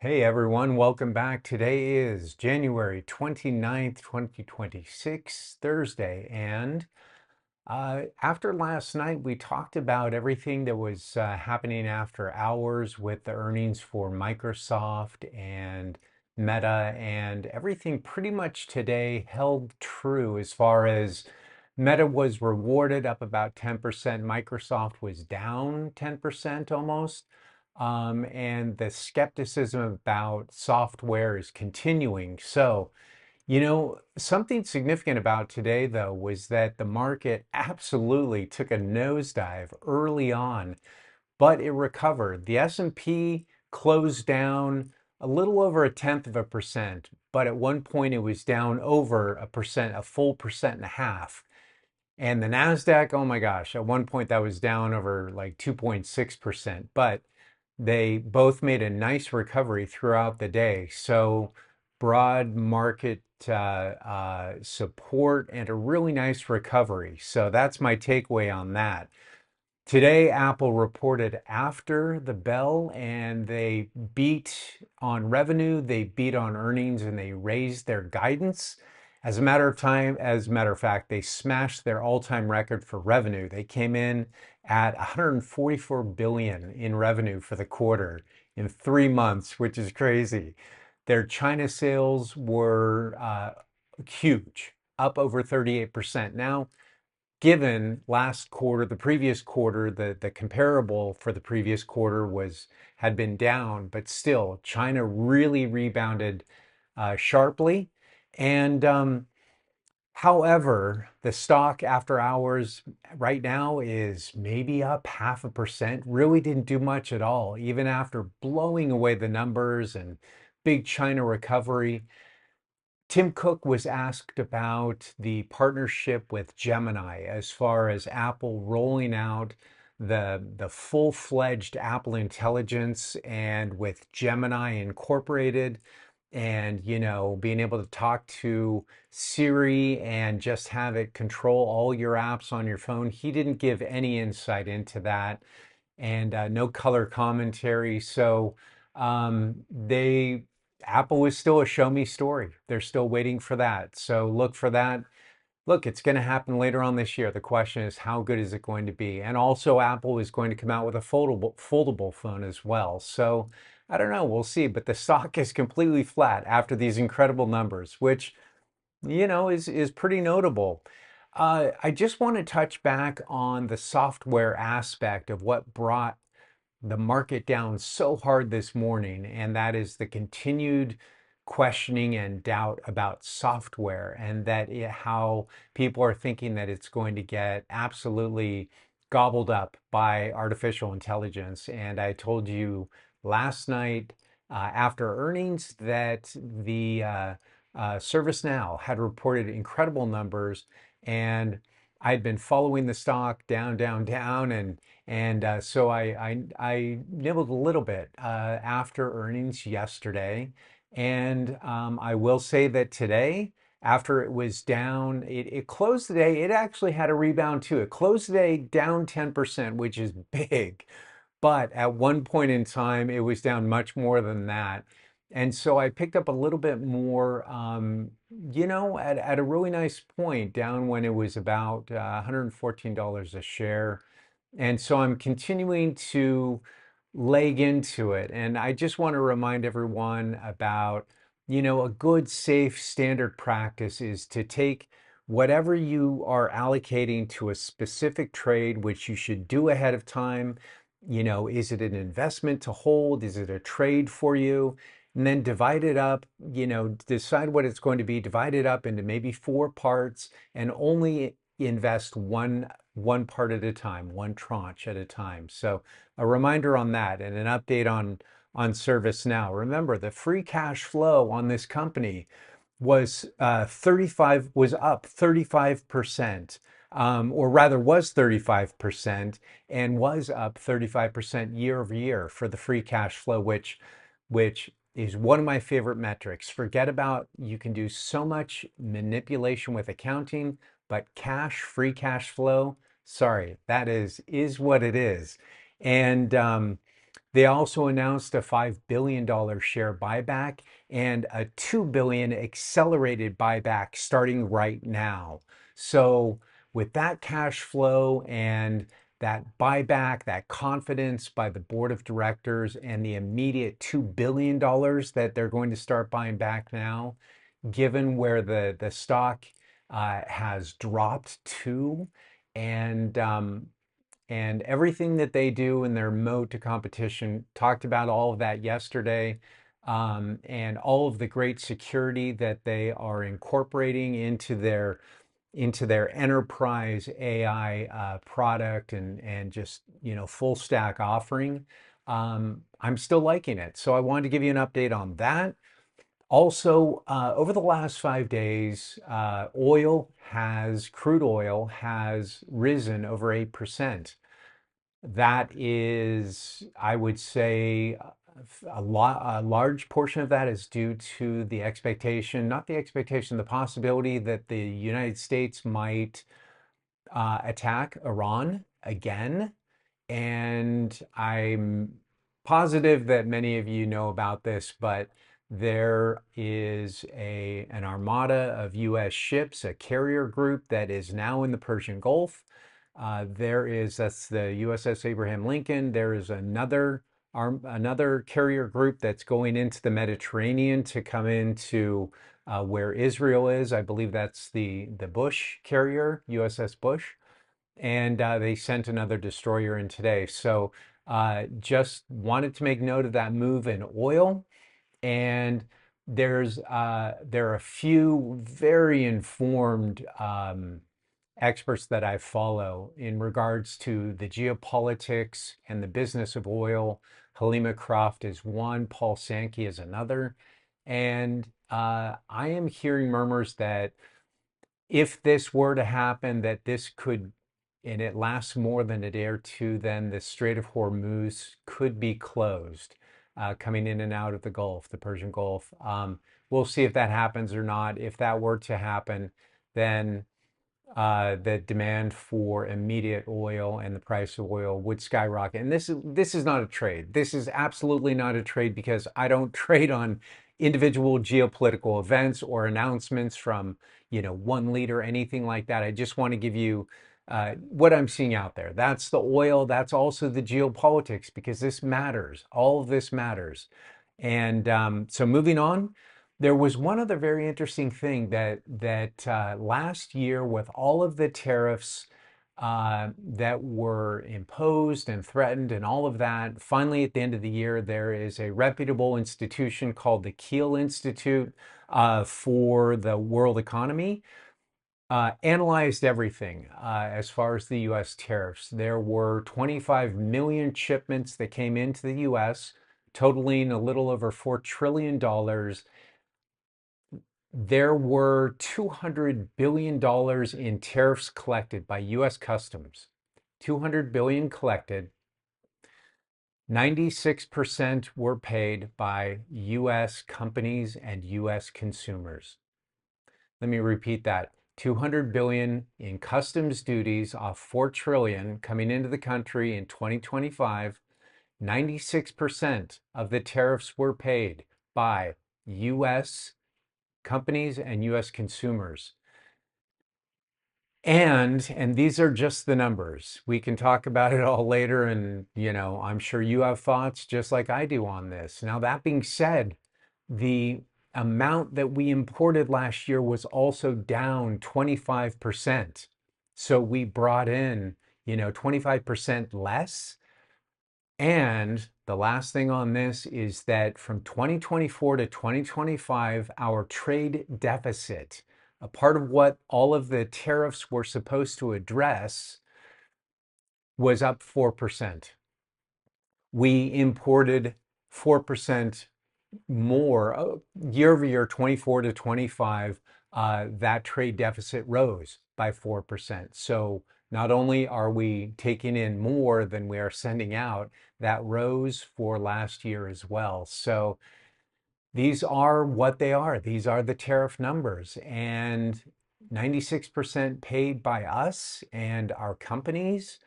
Hey everyone, welcome back. Today is January 29th, 2026, Thursday. And after last night, we talked about everything that was happening after hours with the earnings for Microsoft and Meta, and everything pretty much today held true as far as Meta was rewarded up about 10%. Microsoft was down 10% almost. And the skepticism about software is continuing. So, something significant about today, though, was that the market absolutely took a nosedive early on, but it recovered. The S&P closed down a little over a tenth of a percent, but at one point it was down over a percent, a full percent and a half. And the Nasdaq, oh my gosh, at one point that was down over like 2.6%, but they both made a nice recovery throughout the day. So broad market support and a really nice recovery. So that's my takeaway on that. Today, Apple reported after the bell and they beat on revenue, they beat on earnings, and they raised their guidance. As a matter of fact, they smashed their all-time record for revenue. They came in at 144 billion in revenue for the quarter in 3 months, which is crazy. Their China sales were huge, up over 38%. Now, given last quarter, the previous quarter, the comparable for the previous quarter had been down, but still China really rebounded sharply. And however, the stock after hours right now is maybe up 0.5%. Really didn't do much at all, even after blowing away the numbers and big China recovery. Tim Cook was asked about the partnership with Gemini as far as Apple rolling out the full-fledged Apple Intelligence and with Gemini incorporated and being able to talk to Siri and just have it control all your apps on your phone. He didn't give any insight into that and no color commentary. So they Apple is still a show me story. They're still waiting for that. So look for that. Look, it's going to happen later on this year. The question is, how good is it going to be? And also, Apple is going to come out with a foldable phone as well. So I don't know. We'll see. But the stock is completely flat after these incredible numbers, which is pretty notable. I just want to touch back on the software aspect of what brought the market down so hard this morning, and that is the continued questioning and doubt about software, and how people are thinking that it's going to get absolutely gobbled up by artificial intelligence. And I told you last night after earnings that the ServiceNow had reported incredible numbers, and I'd been following the stock down, down, down, and so I nibbled a little bit after earnings yesterday, and I will say that today, after it was down, it closed the day. It actually had a rebound too. It closed the day down 10%, which is big. But at one point in time, it was down much more than that. And so I picked up a little bit more, at a really nice point, down when it was about $114 a share. And so I'm continuing to leg into it. And I just want to remind everyone about, a good, safe, standard practice is to take whatever you are allocating to a specific trade, which you should do ahead of time. Is it an investment to hold? Is it a trade for you? And then divide it up, decide what it's going to be, divide it up into maybe four parts and only invest one part at a time, one tranche at a time. So a reminder on that and an update on ServiceNow. Remember, the free cash flow on this company was was up 35%, or rather was 35%, and was up 35% year over year for the free cash flow, which is one of my favorite metrics. Forget about, you can do so much manipulation with accounting, but free cash flow, sorry, that is what it is. And They also announced a $5 billion share buyback and a $2 billion accelerated buyback starting right now. So with that cash flow and that buyback, that confidence by the board of directors, and the immediate $2 billion that they're going to start buying back now, given where the stock has dropped to, and and everything that they do in their mode to competition. Talked about all of that yesterday, and all of the great security that they are incorporating into their enterprise AI product, and just full stack offering. I'm still liking it, so I wanted to give you an update on that. Also, over the last 5 days, crude oil has risen over 8%. That is, I would say, a large portion of that is due to the expectation, not the expectation, the possibility that the United States might attack Iran again. And I'm positive that many of you know about this, but there is an armada of US ships, a carrier group that is now in the Persian Gulf. That's the USS Abraham Lincoln. There is another carrier group that's going into the Mediterranean to come into where Israel is. I believe that's the Bush carrier, USS Bush, and they sent another destroyer in today. So just wanted to make note of that move in oil. And there are a few very informed experts that I follow in regards to the geopolitics and the business of oil. Halima Croft is one, Paul Sankey is another. And I am hearing murmurs that if this were to happen, that this could, and it lasts more than a day or two, then the Strait of Hormuz could be closed, coming in and out of the Gulf, the Persian Gulf. We'll see if that happens or not. If that were to happen, then the demand for immediate oil and the price of oil would skyrocket. And this is not a trade. This is absolutely not a trade, because I don't trade on individual geopolitical events or announcements from one leader, anything like that. I just want to give you what I'm seeing out there. That's the oil. That's also the geopolitics, because this matters. All of this matters. And so moving on. There was one other very interesting thing that last year, with all of the tariffs that were imposed and threatened and all of that, finally at the end of the year, there is a reputable institution called the Kiel Institute for the World Economy, analyzed everything as far as the U.S. tariffs. There were 25 million shipments that came into the U.S., totaling a little over $4 trillion. There were $200 billion in tariffs collected by US Customs. 200 billion collected. 96% were paid by US companies and US consumers. Let me repeat that. 200 billion in customs duties off 4 trillion coming into the country in 2025. 96% of the tariffs were paid by US companies and US consumers. And these are just the numbers. We can talk about it all later, and I'm sure you have thoughts just like I do on this. Now, that being said, the amount that we imported last year was also down 25%. So we brought in 25% less. And the last thing on this is that from 2024 to 2025, our trade deficit, a part of what all of the tariffs were supposed to address, was up 4%. We imported 4% more year over year, 24 to 25. That trade deficit rose by 4%. So not only are we taking in more than we are sending out, that rose for last year as well. So these are what they are. These are the tariff numbers, and 96% paid by us and our companies.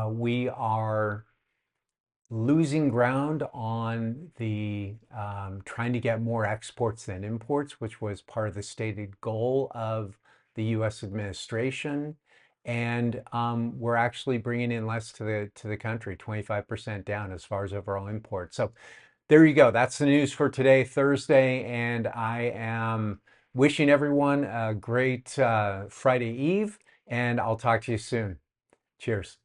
We are losing ground on the trying to get more exports than imports, which was part of the stated goal of the U.S. administration. And we're actually bringing in less to the country, 25% down as far as overall imports. So there you go. That's the news for today, Thursday, and I am wishing everyone a great Friday Eve, and I'll talk to you soon. Cheers.